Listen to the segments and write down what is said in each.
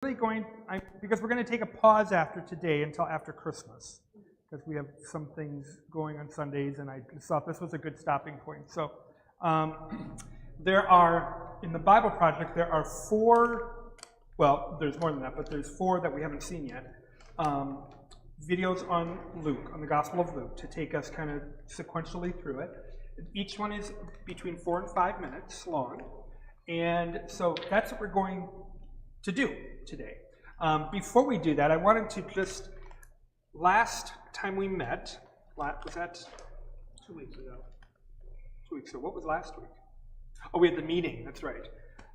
Because we're going to take a pause after today until after Christmas, because we have some things going on Sundays, and I just thought this was a good stopping point. So there are, in the Bible Project, there are 4, well, there's more than that, but there's 4 that we haven't seen yet, videos on Luke, on the Gospel of Luke, to take us kind of sequentially through it. Each one is between 4 and 5 minutes long, and so that's what we're going to do today. Before we do that, I wanted to just, last time we met, was that 2 weeks ago? 2 weeks ago. What was last week? Oh, we had the meeting, that's right.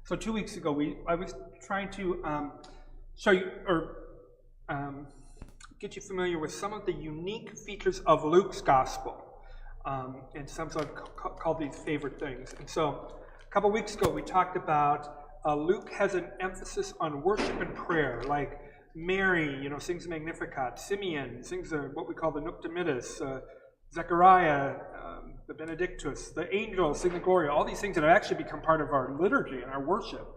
So 2 weeks ago, I was trying to show you, or get you familiar with some of the unique features of Luke's gospel, and some sort of called these favorite things. And so a couple weeks ago, we talked about Luke has an emphasis on worship and prayer, like Mary, sings the Magnificat. Simeon sings what we call the Nunc Dimittis. Zechariah, the Benedictus. The angels sing the Gloria. All these things that have actually become part of our liturgy and our worship.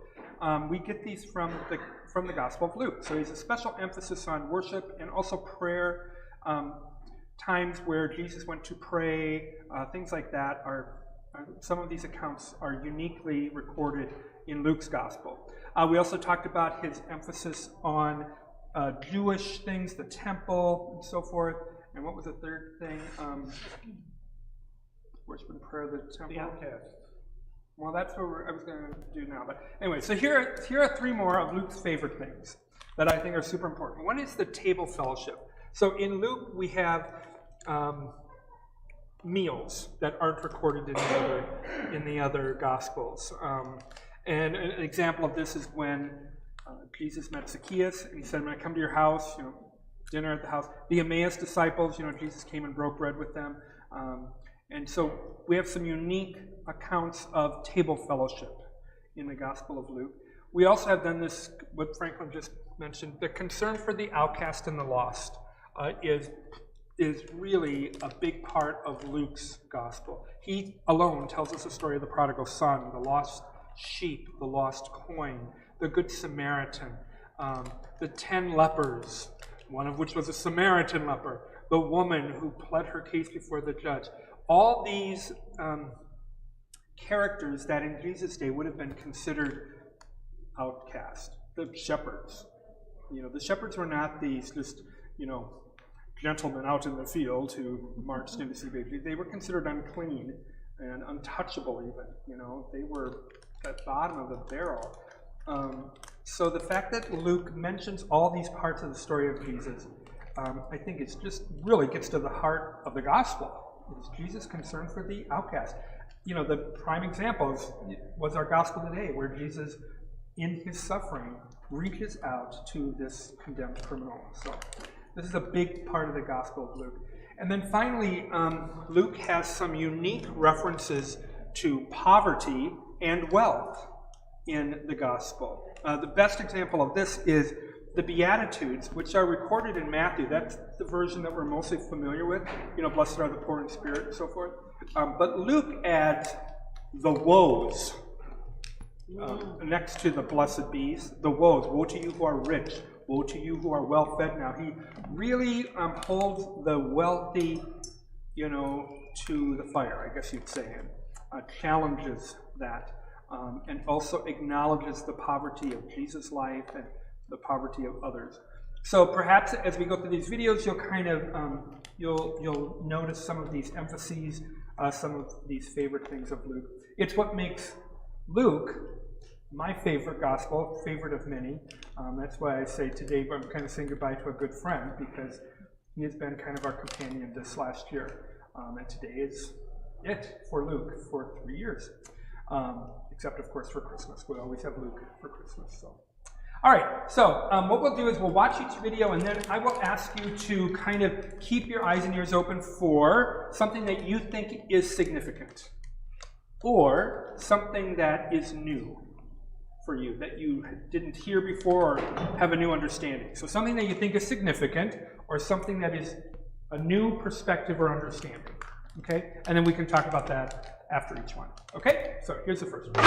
We get these from the Gospel of Luke. So there's a special emphasis on worship and also prayer. Times where Jesus went to pray, things like that some of these accounts are uniquely recorded in Luke's gospel. We also talked about his emphasis on Jewish things, the temple, and so forth. And what was the third thing? Worship and prayer, the temple. The outcast. Well, that's what I was going to do now. But anyway, so here are 3 more of Luke's favorite things that I think are super important. One is the table fellowship. So in Luke, we have meals that aren't recorded in the other Gospels. And an example of this is when Jesus met Zacchaeus, and he said, "When I come to your house, dinner at the house." The Emmaus disciples, Jesus came and broke bread with them. And so we have some unique accounts of table fellowship in the Gospel of Luke. We also have done this, what Franklin just mentioned, the concern for the outcast and the lost is really a big part of Luke's gospel. He alone tells us the story of the prodigal son, the lost sheep, the lost coin, the good Samaritan, the 10 lepers, one of which was a Samaritan leper, the woman who pled her case before the judge. All these characters that in Jesus' day would have been considered outcast. The shepherds. The shepherds were not these just, gentlemen out in the field who marched in to see babies. They were considered unclean and untouchable even. They were at the bottom of the barrel. So the fact that Luke mentions all these parts of the story of Jesus, I think it's just really gets to the heart of the gospel. Is Jesus concerned for the outcast? The prime example was our gospel today, where Jesus, in his suffering, reaches out to this condemned criminal. So this is a big part of the Gospel of Luke. And then finally, Luke has some unique references to poverty and wealth in the Gospel. The best example of this is the Beatitudes, which are recorded in Matthew. That's the version that we're mostly familiar with. Blessed are the poor in spirit and so forth. But Luke adds the woes next to the blessed bees. The woes. Woe to you who are rich. Woe to you who are well fed now. He really holds the wealthy, to the fire, I guess you'd say, and challenges that, and also acknowledges the poverty of Jesus' life and the poverty of others. So perhaps as we go through these videos, you'll kind of you'll notice some of these emphases, some of these favorite things of Luke. It's what makes Luke my favorite gospel, favorite of many. That's why I say today I'm kind of saying goodbye to a good friend, because he has been kind of our companion this last year. And today is it for Luke for 3 years. Except, of course, for Christmas. We always have Luke for Christmas. So, all right. So what we'll do is we'll watch each video, and then I will ask you to kind of keep your eyes and ears open for something that you think is significant, or something that is new for you, that you didn't hear before or have a new understanding. So something that you think is significant, or something that is a new perspective or understanding. Okay? And then we can talk about that after each one. Okay? So here's the first one.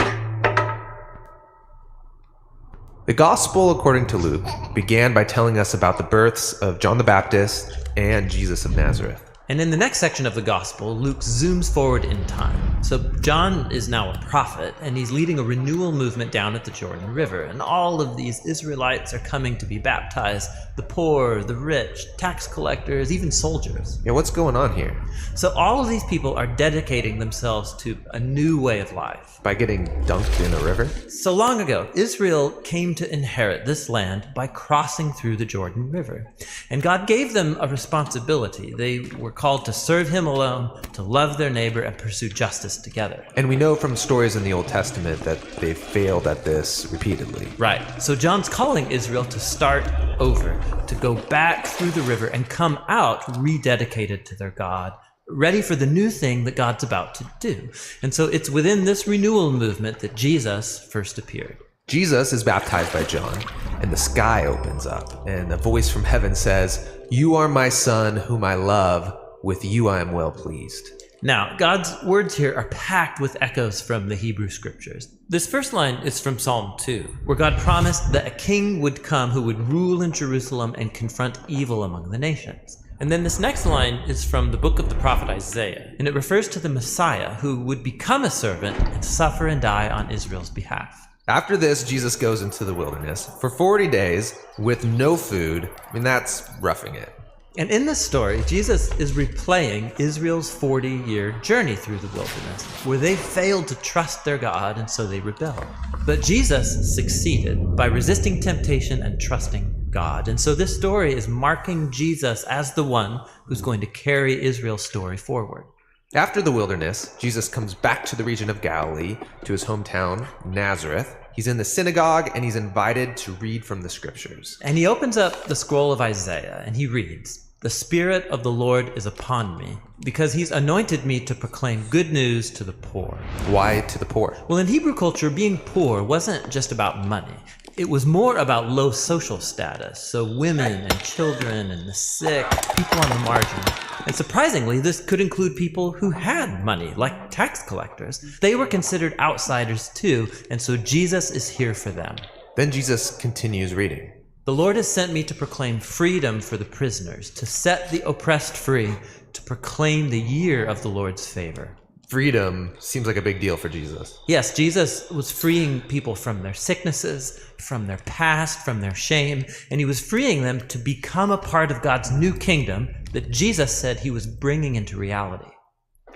The Gospel, according to Luke, began by telling us about the births of John the Baptist and Jesus of Nazareth. And in the next section of the Gospel, Luke zooms forward in time. So John is now a prophet, and he's leading a renewal movement down at the Jordan River. And all of these Israelites are coming to be baptized. The poor, the rich, tax collectors, even soldiers. Yeah, what's going on here? So all of these people are dedicating themselves to a new way of life. By getting dunked in a river? So long ago, Israel came to inherit this land by crossing through the Jordan River. And God gave them a responsibility. They were called to serve him alone, to love their neighbor, and pursue justice together. And we know from stories in the Old Testament that they failed at this repeatedly. Right. So John's calling Israel to start over, to go back through the river and come out rededicated to their God, ready for the new thing that God's about to do. And so it's within this renewal movement that Jesus first appeared. Jesus is baptized by John, and the sky opens up, and a voice from heaven says, "You are my son, whom I love. With you I am well pleased." Now, God's words here are packed with echoes from the Hebrew scriptures. This first line is from Psalm 2, where God promised that a king would come who would rule in Jerusalem and confront evil among the nations. And then this next line is from the book of the prophet Isaiah, and it refers to the Messiah who would become a servant and suffer and die on Israel's behalf. After this, Jesus goes into the wilderness for 40 days with no food. I mean, that's roughing it. And in this story, Jesus is replaying Israel's 40-year journey through the wilderness, where they failed to trust their God and so they rebelled. But Jesus succeeded by resisting temptation and trusting God. And so this story is marking Jesus as the one who's going to carry Israel's story forward. After the wilderness, Jesus comes back to the region of Galilee, to his hometown, Nazareth. He's in the synagogue, and he's invited to read from the scriptures. And he opens up the scroll of Isaiah, and he reads, "The Spirit of the Lord is upon me, because he's anointed me to proclaim good news to the poor." Why to the poor? Well, in Hebrew culture, being poor wasn't just about money. It was more about low social status, so women and children and the sick, people on the margin. And surprisingly, this could include people who had money, like tax collectors. They were considered outsiders too, and so Jesus is here for them. Then Jesus continues reading. "The Lord has sent me to proclaim freedom for the prisoners, to set the oppressed free, to proclaim the year of the Lord's favor." Freedom seems like a big deal for Jesus. Yes, Jesus was freeing people from their sicknesses, from their past, from their shame, and he was freeing them to become a part of God's new kingdom that Jesus said he was bringing into reality.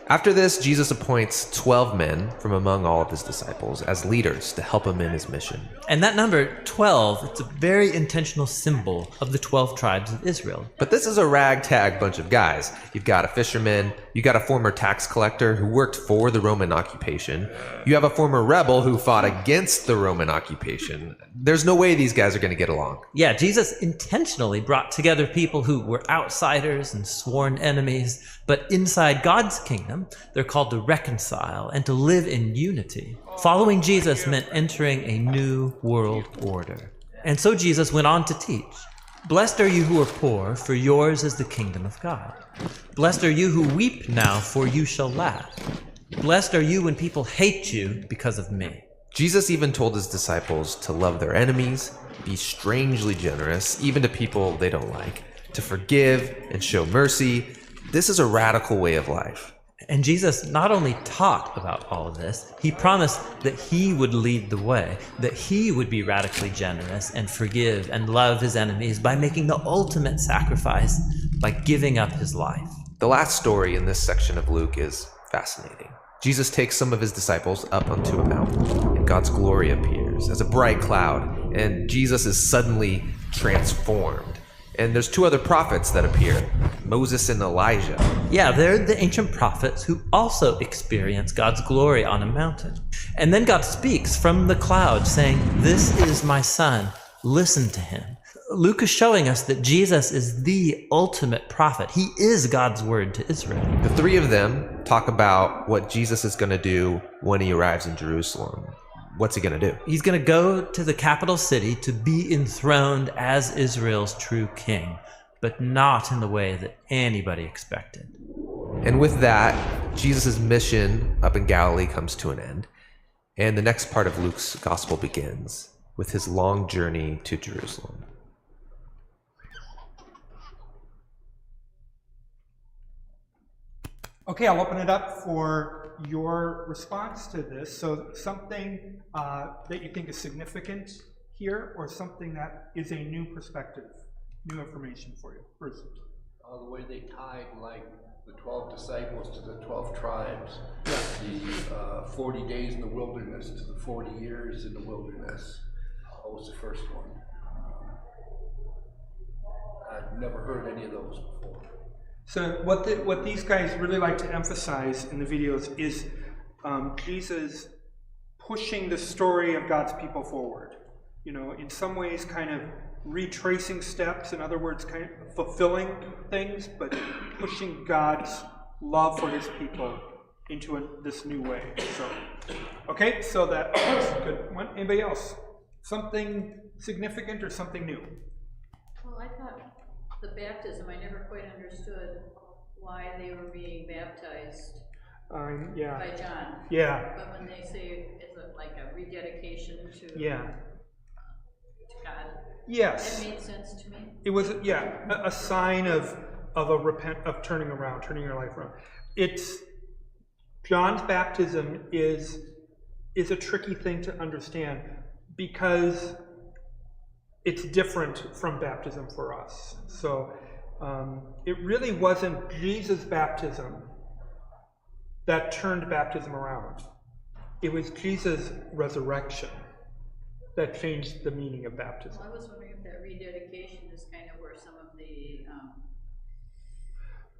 After this, Jesus appoints 12 men from among all of his disciples as leaders to help him in his mission. And that number, 12, it's a very intentional symbol of the 12 tribes of Israel. But this is a ragtag bunch of guys. You've got a fisherman, you got a former tax collector who worked for the Roman occupation, you have a former rebel who fought against the Roman occupation. There's no way these guys are going to get along. Yeah, Jesus intentionally brought together people who were outsiders and sworn enemies, but inside God's kingdom, they're called to reconcile and to live in unity. Following Jesus meant entering a new world order. And so Jesus went on to teach, "Blessed are you who are poor, for yours is the kingdom of God. Blessed are you who weep now, for you shall laugh. Blessed are you when people hate you because of me." Jesus even told his disciples to love their enemies, be strangely generous, even to people they don't like, to forgive and show mercy. This is a radical way of life. And Jesus not only taught about all of this, he promised that he would lead the way, that he would be radically generous and forgive and love his enemies by making the ultimate sacrifice, by giving up his life. The last story in this section of Luke is fascinating. Jesus takes some of his disciples up onto a mountain, and God's glory appears as a bright cloud, and Jesus is suddenly transformed. And there's two other prophets that appear, Moses and Elijah. Yeah, they're the ancient prophets who also experience God's glory on a mountain. And then God speaks from the cloud saying, "This is my son, listen to him." Luke is showing us that Jesus is the ultimate prophet. He is God's word to Israel. The three of them talk about what Jesus is going to do when he arrives in Jerusalem. What's he going to do? He's going to go to the capital city to be enthroned as Israel's true king, but not in the way that anybody expected. And with that, Jesus' mission up in Galilee comes to an end, and the next part of Luke's gospel begins. with his long journey to Jerusalem. Okay, I'll open it up for your response to this. So something that you think is significant here, or something that is a new perspective, new information for you. First. The way they tied, like, the 12 disciples to the 12 tribes, the 40 days in the wilderness to the 40 years in the wilderness. That was the first one. I've never heard any of those before. So what these guys really like to emphasize in the videos is Jesus pushing the story of God's people forward. You know, in some ways kind of retracing steps, in other words, kind of fulfilling things, but pushing God's love for his people into this new way. So, okay, so that's a good one. Anybody else? Something significant or something new? Well, I thought the baptism, I never quite understood why they were being baptized Yeah. by John. Yeah. But when they say it's like a rededication to Yeah. God, Yes. that made sense to me. It was, a sign of turning around, turning your life around. It's John's baptism is a tricky thing to understand because it's different from baptism for us. So it really wasn't Jesus' baptism that turned baptism around. It was Jesus' resurrection that changed the meaning of baptism. Well, I was wondering if that rededication is kind of where some of the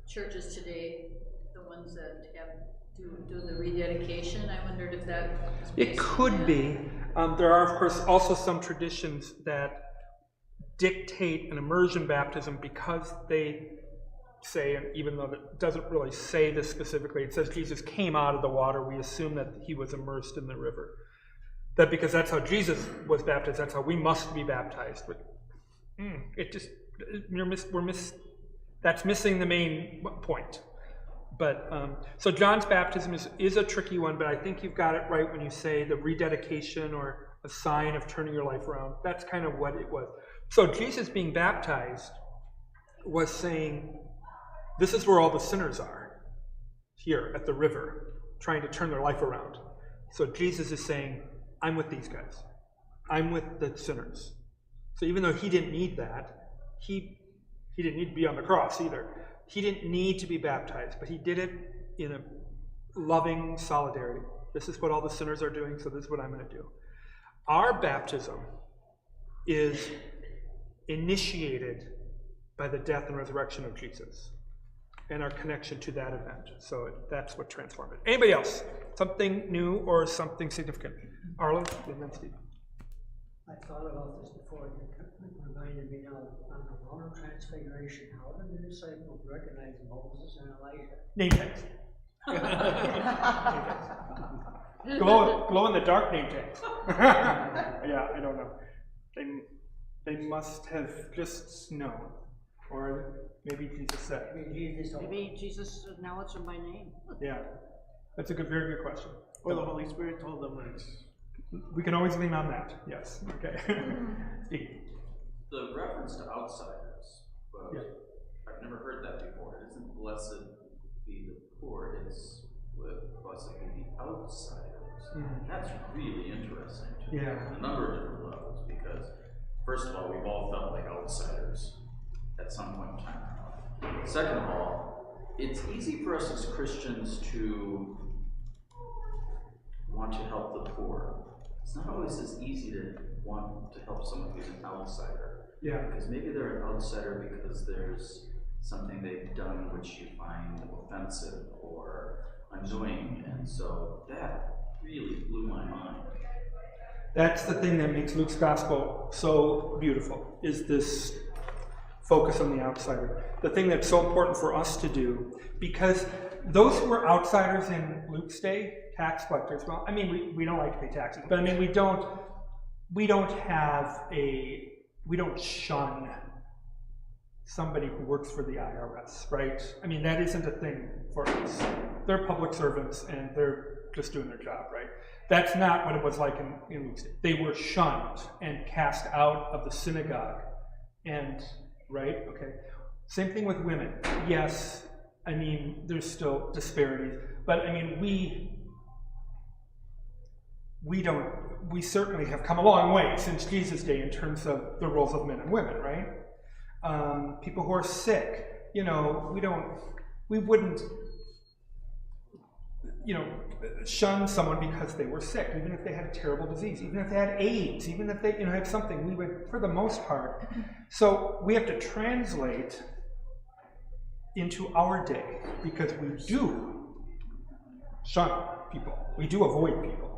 churches today, the ones that do the rededication, I wondered if that was It based on could that. be. There are, of course, also some traditions that dictate an immersion baptism because they say, and even though it doesn't really say this specifically, it says Jesus came out of the water, we assume that he was immersed in the river. That because that's how Jesus was baptized, that's how we must be baptized. But that's missing the main point. But so John's baptism is a tricky one, but I think you've got it right when you say the rededication or a sign of turning your life around. That's kind of what it was. So Jesus being baptized was saying, this is where all the sinners are, here at the river, trying to turn their life around. So Jesus is saying, I'm with these guys. I'm with the sinners. So even though he didn't need that, he didn't need to be on the cross either. He didn't need to be baptized, but he did it in a loving solidarity. This is what all the sinners are doing, so this is what I'm going to do. Our baptism is initiated by the death and resurrection of Jesus and our connection to that event. So that's what transformed it. Anybody else? Something new or something significant? Arlen, and then Steve. I thought about this before. It reminded me now on the Mount of Transfiguration. How did the disciples recognize Moses and Elijah? Name tags. Glow in the dark name tags. Yeah, I don't know. They must have just known, or maybe Jesus said. Maybe Jesus acknowledged them by name. Yeah, that's a very good question. Or the Holy Spirit told them it's... We can always lean on that. Yes. Okay. Steve. The reference to outsiders, Yeah. I've never heard that before. It isn't blessed be the poor, it's blessed be the outsiders. Mhm. That's really interesting to me Yeah. on a number of different levels, because first of all, we've all felt like outsiders at some point in time in our life. Second of all, it's easy for us as Christians to want to help the poor. It's not always as easy to want to help someone who's an outsider. Yeah. Because maybe they're an outsider because there's something they've done which you find offensive or annoying, and so that really blew my mind. That's the thing that makes Luke's gospel so beautiful, is this focus on the outsider. The thing that's so important for us to do, because those who were outsiders in Luke's day, tax collectors, well, I mean, we don't like to pay taxes, but I mean, we don't shun somebody who works for the IRS, right? I mean, that isn't a thing for us. They're public servants and they're just doing their job, right? That's not what it was like in Luke's day. They were shunned and cast out of the synagogue. And, right? Okay. Same thing with women. Yes, I mean, there's still disparities. But, I mean, we certainly have come a long way since Jesus' day in terms of the roles of men and women, right? People who are sick, you know, we wouldn't, you know, shun someone because they were sick, even if they had a terrible disease, even if they had AIDS, even if they, you know, had something, we would, for the most part. So we have to translate into our day, because we do shun people. We do avoid people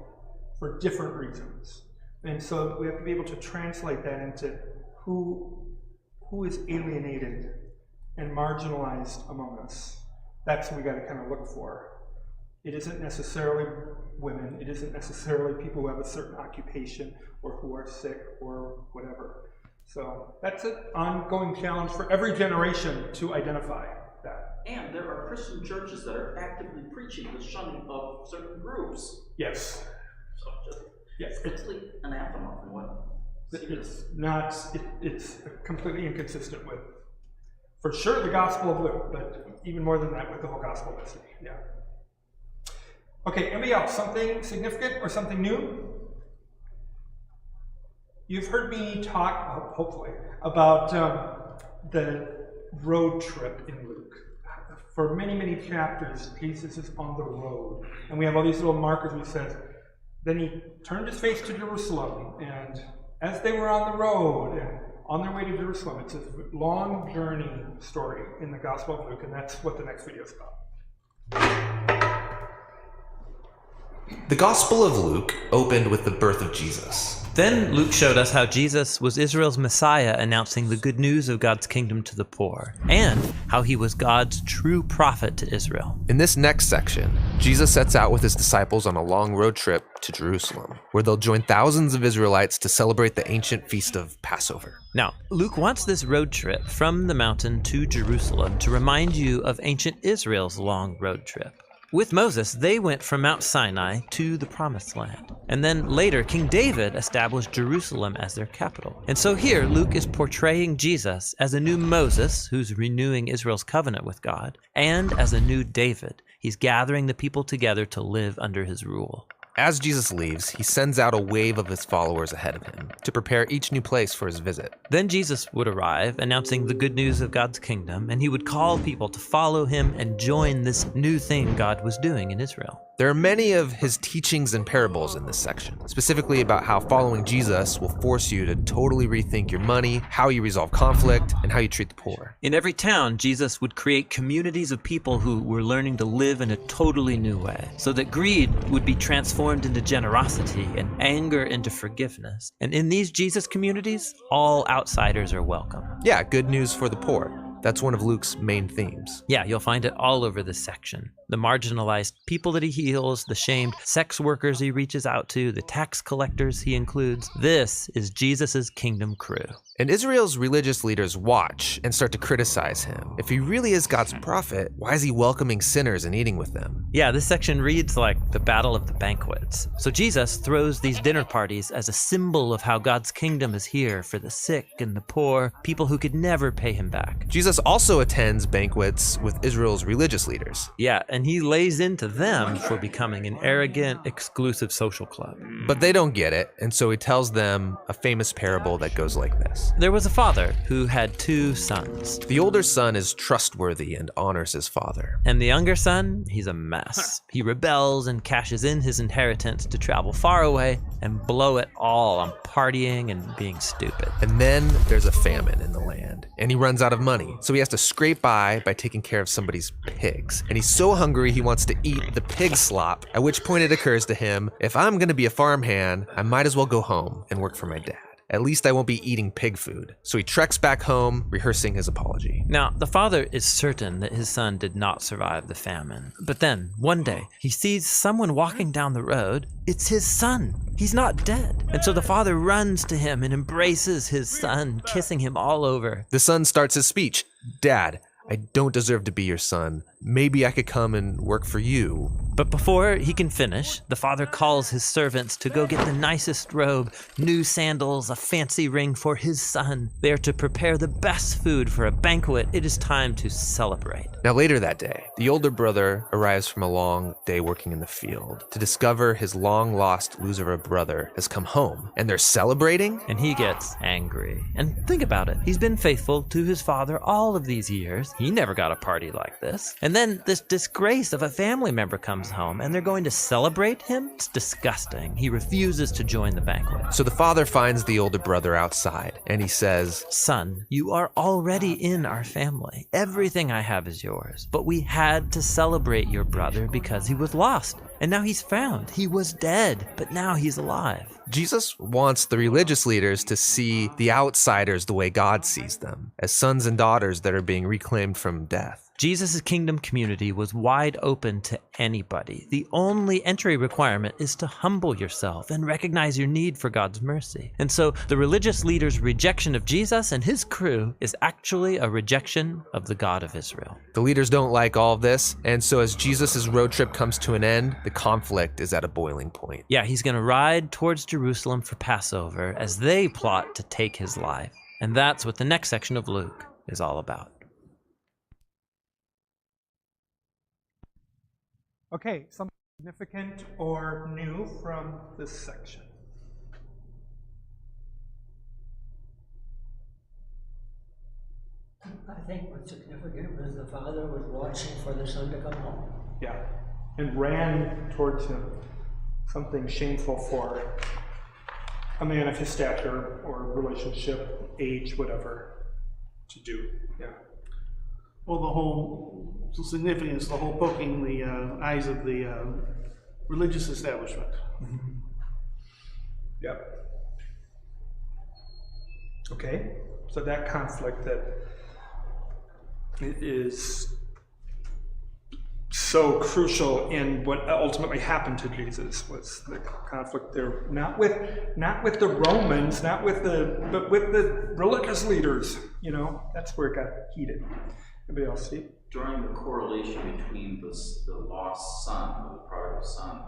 for different reasons. And so we have to be able to translate that into who is alienated and marginalized among us. That's what we got to kind of look for. It isn't necessarily women. It isn't necessarily people who have a certain occupation or who are sick or whatever. So that's an ongoing challenge for every generation to identify that. And there are Christian churches that are actively preaching the shunning of certain groups. Yes. So just Yes. complete anathema from what It's not. It's completely inconsistent with, for sure, the Gospel of Luke, but even more than that, with the whole Gospel message. Yeah. Okay. Anybody else? Something significant or something new? You've heard me talk, hopefully, about the road trip in Luke. For many, many chapters, Jesus is on the road, and we have all these little markers. He says, then he turned his face to Jerusalem, and as they were on the road and on their way to Jerusalem, it's a long journey story in the Gospel of Luke, and that's what the next video is about. The Gospel of Luke opened with the birth of Jesus. Then Luke showed us how Jesus was Israel's Messiah, announcing the good news of God's kingdom to the poor, and how he was God's true prophet to Israel. In this next section, Jesus sets out with his disciples on a long road trip to Jerusalem, where they'll join thousands of Israelites to celebrate the ancient feast of Passover. Now, Luke wants this road trip from the mountain to Jerusalem to remind you of ancient Israel's long road trip. With Moses, they went from Mount Sinai to the Promised Land. And then later, King David established Jerusalem as their capital. And so here, Luke is portraying Jesus as a new Moses who's renewing Israel's covenant with God, and as a new David. He's gathering the people together to live under his rule. As Jesus leaves, he sends out a wave of his followers ahead of him to prepare each new place for his visit. Then Jesus would arrive, announcing the good news of God's kingdom, and he would call people to follow him and join this new thing God was doing in Israel. There are many of his teachings and parables in this section, specifically about how following Jesus will force you to totally rethink your money, how you resolve conflict, and how you treat the poor. In every town, Jesus would create communities of people who were learning to live in a totally new way, so that greed would be transformed into generosity and anger into forgiveness. And in these Jesus communities, all outsiders are welcome. Yeah, good news for the poor. That's one of Luke's main themes. Yeah, you'll find it all over this section. The marginalized people that he heals, the shamed sex workers he reaches out to, the tax collectors he includes. This is Jesus' kingdom crew. And Israel's religious leaders watch and start to criticize him. If he really is God's prophet, why is he welcoming sinners and eating with them? Yeah, this section reads like the Battle of the Banquets. So Jesus throws these dinner parties as a symbol of how God's kingdom is here for the sick and the poor, people who could never pay him back. Jesus also attends banquets with Israel's religious leaders. Yeah, and he lays into them for becoming an arrogant, exclusive social club. But they don't get it, and so he tells them a famous parable that goes like this. There was a father who had 2 sons. The older son is trustworthy and honors his father. And the younger son, he's a mess. He rebels and cashes in his inheritance to travel far away and blow it all on partying and being stupid. And then there's a famine in the land, and he runs out of money. So he has to scrape by taking care of somebody's pigs. And he's so hungry he wants to eat the pig slop, at which point it occurs to him, if I'm gonna be a farmhand, I might as well go home and work for my dad. At least I won't be eating pig food. So he treks back home, rehearsing his apology. Now, the father is certain that his son did not survive the famine. But then, one day, he sees someone walking down the road. It's his son. He's not dead. And so the father runs to him and embraces his son, kissing him all over. The son starts his speech. Dad, I don't deserve to be your son, maybe I could come and work for you. But before he can finish, the father calls his servants to go get the nicest robe, new sandals, a fancy ring for his son. They are to prepare the best food for a banquet. It is time to celebrate. Now later that day, the older brother arrives from a long day working in the field to discover his long-lost loser brother has come home, and they're celebrating? And he gets angry. And think about it. He's been faithful to his father all of these years. He never got a party like this. And then this disgrace of a family member comes home, and they're going to celebrate him? It's disgusting. He refuses to join the banquet. So the father finds the older brother outside, and he says, Son, you are already in our family. Everything I have is yours. But we had to celebrate your brother because he was lost. And now he's found. He was dead, but now he's alive. Jesus wants the religious leaders to see the outsiders the way God sees them, as sons and daughters that are being reclaimed from death. Jesus' kingdom community was wide open to anybody. The only entry requirement is to humble yourself and recognize your need for God's mercy. And so the religious leaders' rejection of Jesus and his crew is actually a rejection of the God of Israel. The leaders don't like all of this, and so as Jesus' road trip comes to an end, the conflict is at a boiling point. Yeah, he's going to ride towards Jerusalem for Passover as they plot to take his life. And that's what the next section of Luke is all about. Okay, something significant or new from this section? I think what's significant was the father was watching for the son to come home. Yeah, and ran towards him. Something shameful for a man of his stature or relationship, age, whatever, to do. Yeah. Well, the whole significance, the whole poking the eyes of the religious establishment. Mm-hmm. Yep. Okay, so that conflict that is so crucial in what ultimately happened to Jesus was the conflict there, not with the Romans, but with the religious leaders. You know, that's where it got heated. Anybody else see? Drawing the correlation between the lost son, or the prodigal son,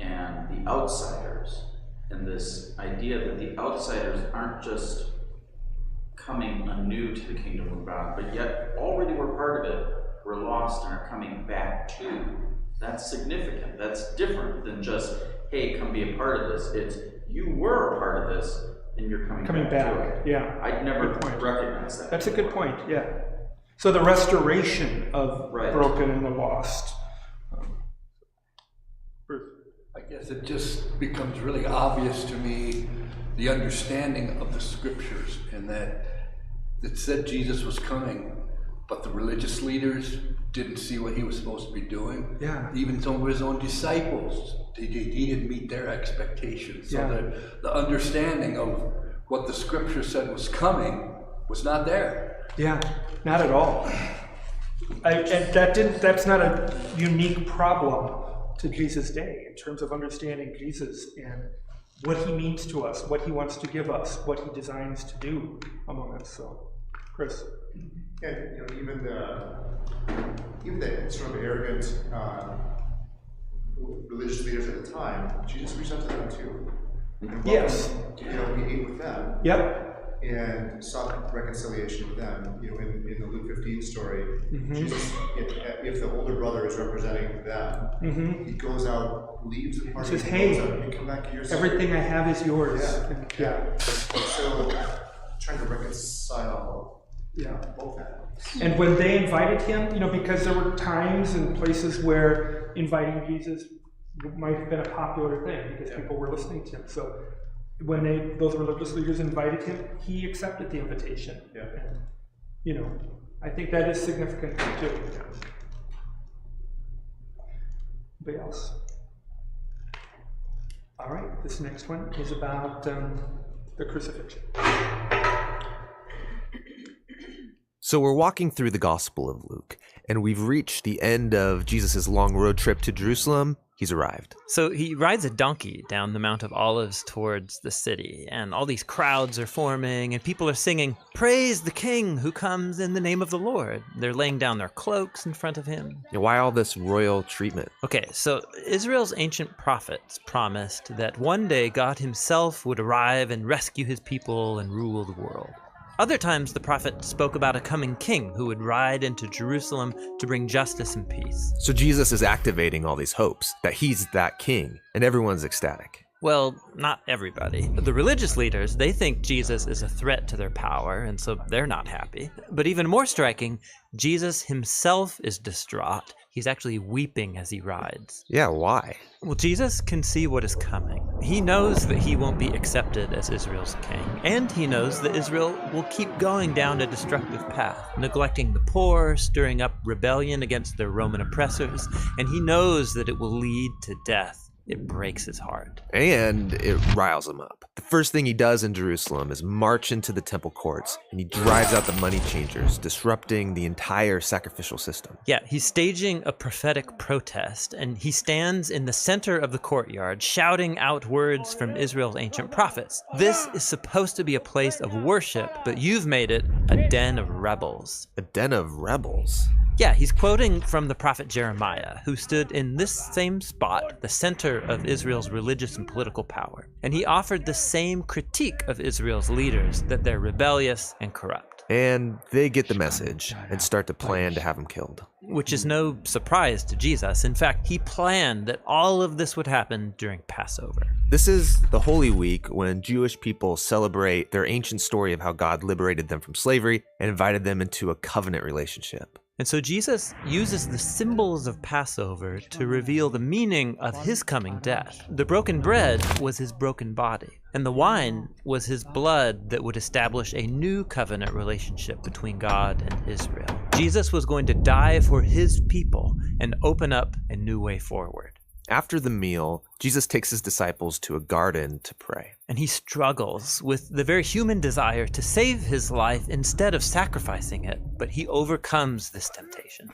and the outsiders, and this idea that the outsiders aren't just coming anew to the kingdom of God, but yet already were part of it, were lost and are coming back to. That's significant. That's different than just, hey, come be a part of this. It's, you were a part of this, and you're coming back to it. Yeah. I'd never recognized that. That's a good point, yeah. So the restoration of right. broken and the lost. Bruce. I guess it just becomes really obvious to me the understanding of the scriptures, and that it said Jesus was coming, but the religious leaders didn't see what he was supposed to be doing. Yeah. Even some of his own disciples, he didn't meet their expectations. So Yeah. the understanding of what the scripture said was coming was not there. Yeah, not at all. And that's not a unique problem to Jesus' day in terms of understanding Jesus and what he means to us, what he wants to give us, what he designs to do among us. So, Chris. Yeah, you know, even the sort of arrogant religious leaders at the time, Jesus reached out to them too. Yes. You know, he ate with them. Yep. And sought reconciliation with them. You know, in the Luke 15 story, Mm-hmm. Jesus, if the older brother is representing them, Mm-hmm. he goes out, leaves the party, Says, he hey, goes out, and come back to your side. everything I have is yours. Yeah. And so, trying to reconcile both ends. And when they invited him, you know, because there were times and places where inviting Jesus might have been a popular thing because people were listening to him. So when those religious leaders invited him, he accepted the invitation. Yeah. And, you know, I think that is significant too. Anybody else? All right, this next one is about the crucifixion. So we're walking through the Gospel of Luke, and we've reached the end of Jesus' long road trip to Jerusalem, he's arrived. So he rides a donkey down the Mount of Olives towards the city, and all these crowds are forming, and people are singing, "Praise the King who comes in the name of the Lord." They're laying down their cloaks in front of him. Why all this royal treatment? Okay, so Israel's ancient prophets promised that one day God himself would arrive and rescue his people and rule the world. Other times, the prophet spoke about a coming king who would ride into Jerusalem to bring justice and peace. So Jesus is activating all these hopes that he's that king, and everyone's ecstatic. Well, not everybody. The religious leaders, they think Jesus is a threat to their power, and so they're not happy. But even more striking, Jesus himself is distraught. He's actually weeping as he rides. Yeah, why? Well, Jesus can see what is coming. He knows that he won't be accepted as Israel's king, and he knows that Israel will keep going down a destructive path, neglecting the poor, stirring up rebellion against their Roman oppressors, and he knows that it will lead to death. It breaks his heart. And it riles him up. The first thing he does in Jerusalem is march into the temple courts, and he drives out the money changers, disrupting the entire sacrificial system. Yeah, he's staging a prophetic protest, and he stands in the center of the courtyard, shouting out words from Israel's ancient prophets. This is supposed to be a place of worship, but you've made it a den of rebels. A den of rebels? Yeah, he's quoting from the prophet Jeremiah, who stood in this same spot, the center of Israel's religious and political power. And he offered the same critique of Israel's leaders, that they're rebellious and corrupt. And they get the message and start to plan to have him killed. Which is no surprise to Jesus. In fact, he planned that all of this would happen during Passover. This is the Holy Week when Jewish people celebrate their ancient story of how God liberated them from slavery and invited them into a covenant relationship. And so Jesus uses the symbols of Passover to reveal the meaning of his coming death. The broken bread was his broken body, and the wine was his blood that would establish a new covenant relationship between God and Israel. Jesus was going to die for his people and open up a new way forward. After the meal, Jesus takes his disciples to a garden to pray. And he struggles with the very human desire to save his life instead of sacrificing it, but he overcomes this temptation.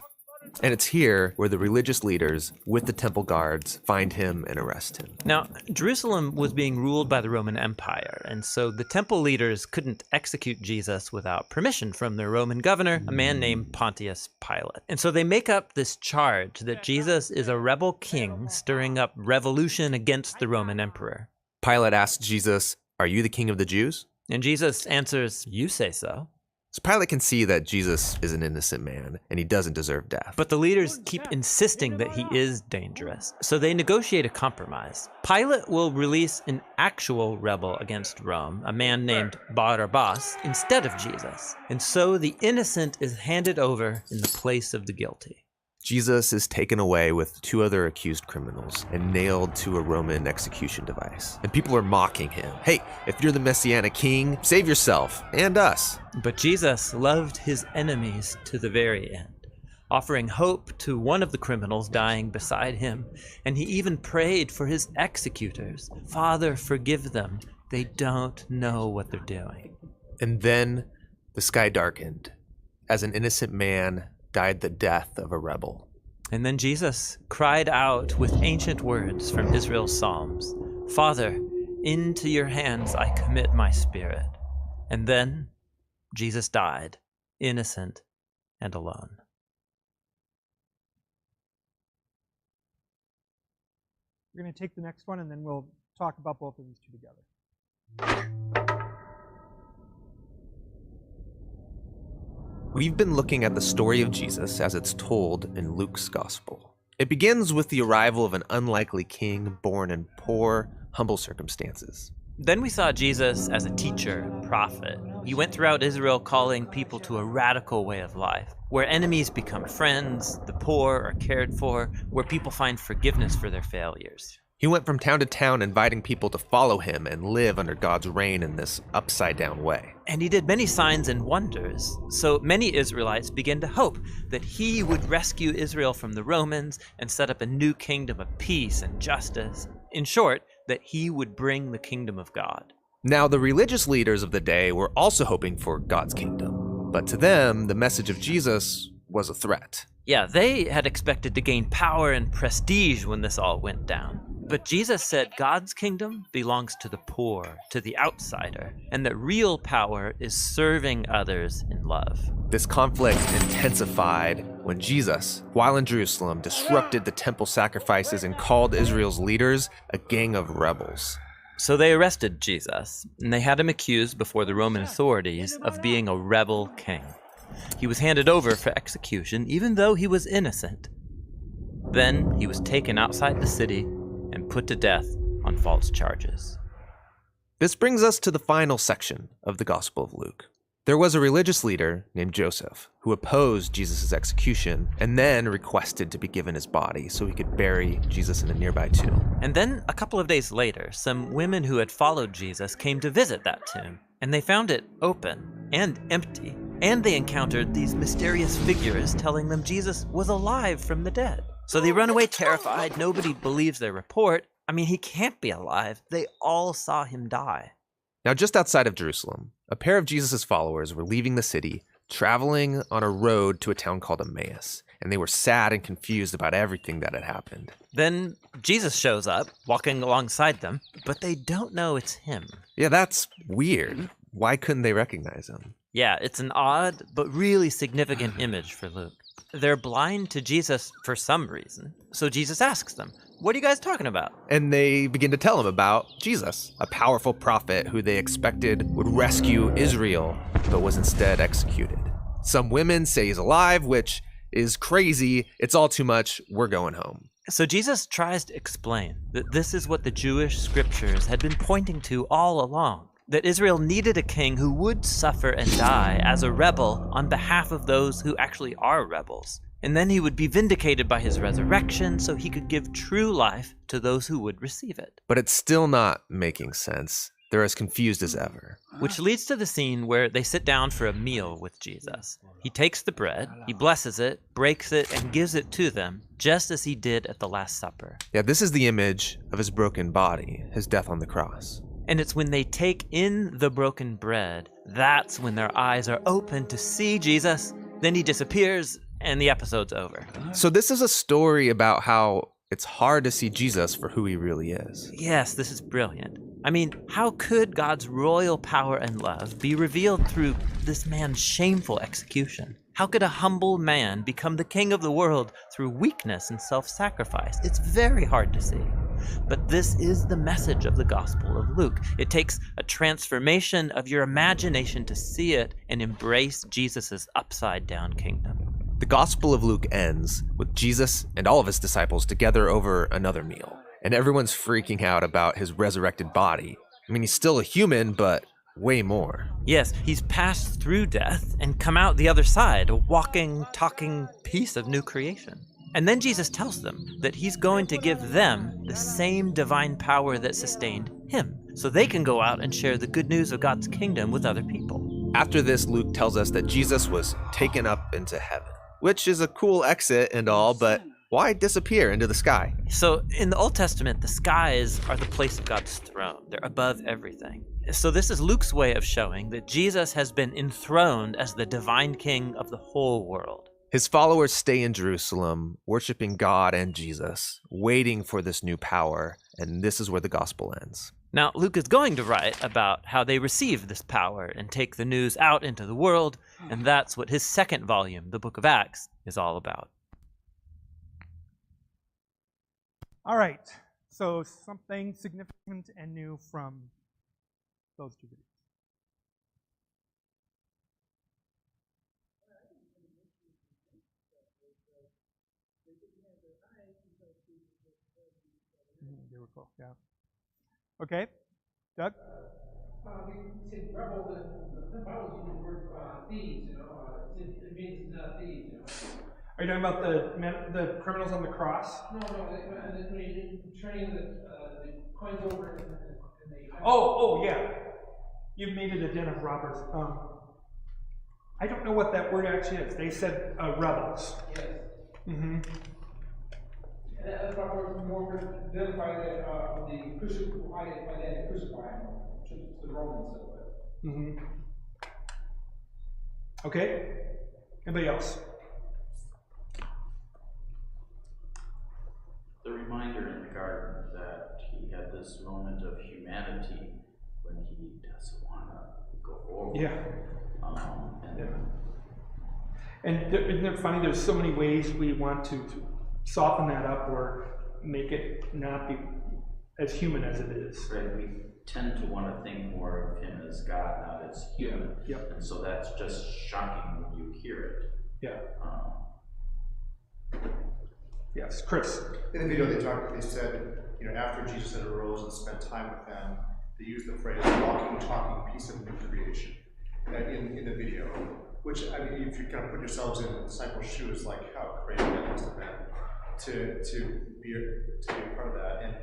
And it's here where the religious leaders, with the temple guards, find him and arrest him. Now, Jerusalem was being ruled by the Roman Empire, and so the temple leaders couldn't execute Jesus without permission from their Roman governor, a man named Pontius Pilate. And so they make up this charge that Jesus is a rebel king stirring up revolution against the Roman emperor. Pilate asks Jesus, "Are you the king of the Jews?" And Jesus answers, "You say so." So Pilate can see that Jesus is an innocent man and he doesn't deserve death. But the leaders keep insisting that he is dangerous. So they negotiate a compromise. Pilate will release an actual rebel against Rome, a man named Barabbas, instead of Jesus. And so the innocent is handed over in the place of the guilty. Jesus is taken away with two other accused criminals and nailed to a Roman execution device. And people are mocking him. Hey, if you're the Messianic king, save yourself and us. But Jesus loved his enemies to the very end, offering hope to one of the criminals dying beside him. And he even prayed for his executors. "Father, forgive them. They don't know what they're doing." And then the sky darkened as an innocent man died the death of a rebel. And then Jesus cried out with ancient words from Israel's Psalms, "Father, into your hands I commit my spirit." And then Jesus died, innocent and alone. We're going to take the next one, and then we'll talk about both of these two together. We've been looking at the story of Jesus as it's told in Luke's gospel. It begins with the arrival of an unlikely king born in poor, humble circumstances. Then we saw Jesus as a teacher and prophet. He went throughout Israel calling people to a radical way of life, where enemies become friends, the poor are cared for, where people find forgiveness for their failures. He went from town to town inviting people to follow him and live under God's reign in this upside-down way. And he did many signs and wonders, so many Israelites began to hope that he would rescue Israel from the Romans and set up a new kingdom of peace and justice. In short, that he would bring the kingdom of God. Now, the religious leaders of the day were also hoping for God's kingdom, but to them, the message of Jesus was a threat. Yeah, they had expected to gain power and prestige when this all went down. But Jesus said God's kingdom belongs to the poor, to the outsider, and that real power is serving others in love. This conflict intensified when Jesus, while in Jerusalem, disrupted the temple sacrifices and called Israel's leaders a gang of rebels. So they arrested Jesus, and they had him accused before the Roman authorities of being a rebel king. He was handed over for execution, even though he was innocent. Then he was taken outside the city and put to death on false charges. This brings us to the final section of the Gospel of Luke. There was a religious leader named Joseph who opposed Jesus' execution and then requested to be given his body so he could bury Jesus in a nearby tomb. And then, a couple of days later, some women who had followed Jesus came to visit that tomb, and they found it open and empty, and they encountered these mysterious figures telling them Jesus was alive from the dead. So they run away terrified. Nobody believes their report. I mean, he can't be alive. They all saw him die. Now, just outside of Jerusalem, a pair of Jesus' followers were leaving the city, traveling on a road to a town called Emmaus, and they were sad and confused about everything that had happened. Then Jesus shows up, walking alongside them, but they don't know it's him. Yeah, that's weird. Why couldn't they recognize him? Yeah, it's an odd but really significant image for Luke. They're blind to Jesus for some reason, so Jesus asks them, "What are you guys talking about?" And they begin to tell him about Jesus, a powerful prophet who they expected would rescue Israel, but was instead executed. Some women say he's alive, which is crazy. It's all too much. We're going home. So Jesus tries to explain that this is what the Jewish scriptures had been pointing to all along, that Israel needed a king who would suffer and die as a rebel on behalf of those who actually are rebels. And then he would be vindicated by his resurrection so he could give true life to those who would receive it. But it's still not making sense. They're as confused as ever. Which leads to the scene where they sit down for a meal with Jesus. He takes the bread, he blesses it, breaks it, and gives it to them, just as he did at the Last Supper. Yeah, this is the image of his broken body, his death on the cross. And it's when they take in the broken bread, that's when their eyes are open to see Jesus. Then he disappears, and the episode's over. So this is a story about how it's hard to see Jesus for who he really is. Yes, this is brilliant. I mean, how could God's royal power and love be revealed through this man's shameful execution? How could a humble man become the king of the world through weakness and self-sacrifice? It's very hard to see. But this is the message of the Gospel of Luke. It takes a transformation of your imagination to see it and embrace Jesus' upside-down kingdom. The Gospel of Luke ends with Jesus and all of his disciples together over another meal. And everyone's freaking out about his resurrected body. I mean, he's still a human, but way more. Yes, he's passed through death and come out the other side, a walking, talking piece of new creation. And then Jesus tells them that he's going to give them the same divine power that sustained him, so they can go out and share the good news of God's kingdom with other people. After this, Luke tells us that Jesus was taken up into heaven, which is a cool exit and all, but why disappear into the sky? So in the Old Testament, the skies are the place of God's throne. They're above everything. So this is Luke's way of showing that Jesus has been enthroned as the divine king of the whole world. His followers stay in Jerusalem, worshiping God and Jesus, waiting for this new power, and this is where the gospel ends. Now, Luke is going to write about how they receive this power and take the news out into the world, and that's what his second volume, the book of Acts, is all about. All right, so something significant and new from those two videos. They were cool, yeah. Okay, Doug? You said rebel, the Bible uses the word thieves, it means thieves, Are you talking about the criminals on the cross? No, turning the coins over and they... Oh, yeah. You made it a den of robbers. I don't know what that word actually is. They said rebels. Yes. Mm-hmm. And that's probably more to identify that the crucify that crucifying to the Romans. Mm-hmm. Okay. Anybody else? people. Yeah. And Yeah. And isn't it funny, there's so many ways we want to soften that up or make it not be as human as it is. right, we tend to want to think more of him as God, not as human. Yep. And so that's just shocking when you hear it. Yeah. Yes, Chris. In the video, they said, after Jesus had arose and spent time with them, they used the phrase walking, talking, piece of new creation in the video. Which, I mean, if you kind of put yourselves in the disciples' shoes, like how crazy that must have been to be a part of that. And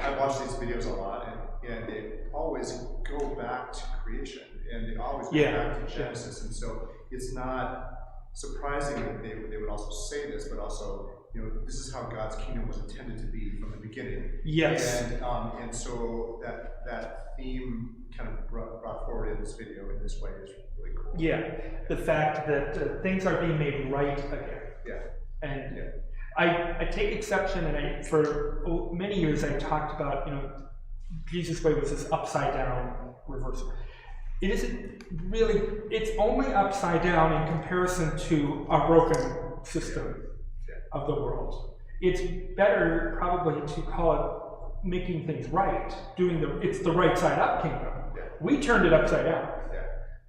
I watch these videos a lot, and they always go back to creation, and they always go back to Genesis. And so it's not surprising that they would also say this, but also, this is how God's kingdom was intended to be from the beginning. Yes. And so that theme kind of brought forward in this video in this way is really cool. Yeah, the fact that things are being made right again. Yeah. And I take exception, and for many years I talked about, Jesus' way was this upside down reversal. It isn't really, it's only upside down in comparison to our broken system of the world. It's better probably to call it making things right, it's the right side up kingdom. We turned it upside down.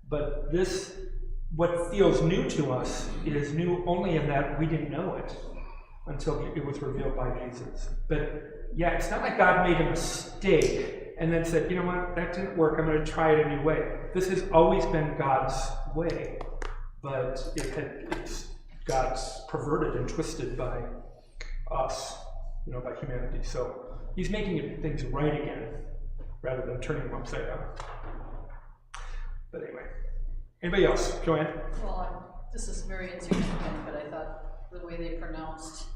But what feels new to us is new only in that we didn't know it until it was revealed by Jesus. But yeah, it's not like God made a mistake and then said, you know what, that didn't work, I'm going to try it a new way. This has always been God's way, but it's God's perverted and twisted by us, by humanity. So he's making things right again rather than turning them upside down. But anyway, anybody else? Joanne? Well, this is very insignificant, but I thought the way they pronounced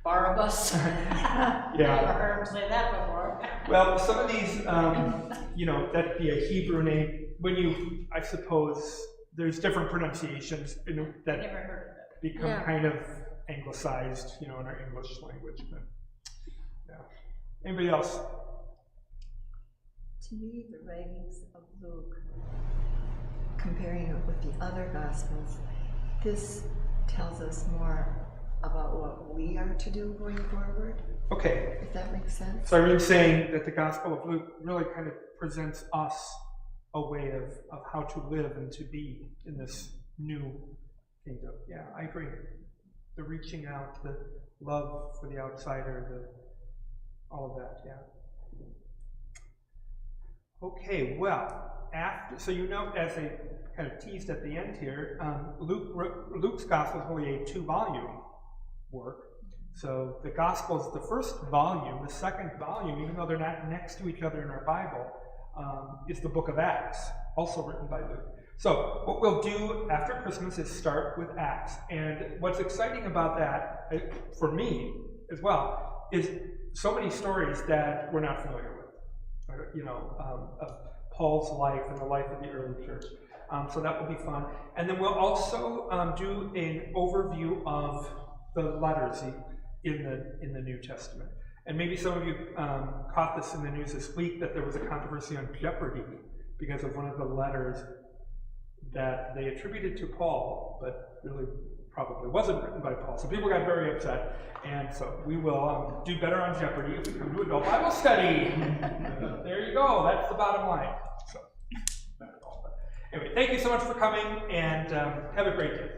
Barabbas. Yeah. I've never heard them say that before. Well, some of these, that'd be a Hebrew name. I suppose, there's different pronunciations that Never heard of it. become kind of anglicized, in our English language. But yeah. Anybody else? To me, the writings of Luke, comparing it with the other Gospels, this tells us more about what we are to do going forward. Okay. If that makes sense. So I'm saying that the Gospel of Luke really kind of presents us a way of how to live and to be in this new kingdom. Yeah, I agree. The reaching out, the love for the outsider, all of that, yeah. Okay, well, as I kind of teased at the end here, Luke's Gospel is really a 2-volume work. So the Gospel is the first volume. The second volume, even though they're not next to each other in our Bible, is the book of Acts, also written by Luke. So what we'll do after Christmas is start with Acts. And what's exciting about that, for me as well, is so many stories that we're not familiar with. Of Paul's life and the life of the early church. So that will be fun. And then we'll also do an overview of the letters in the New Testament. And maybe some of you caught this in the news this week that there was a controversy on Jeopardy because of one of the letters that they attributed to Paul, but really probably wasn't written by Paul. So people got very upset. And so we will do better on Jeopardy if we come to adult Bible study. There you go. That's the bottom line. So, not at all. But anyway, thank you so much for coming, and have a great day.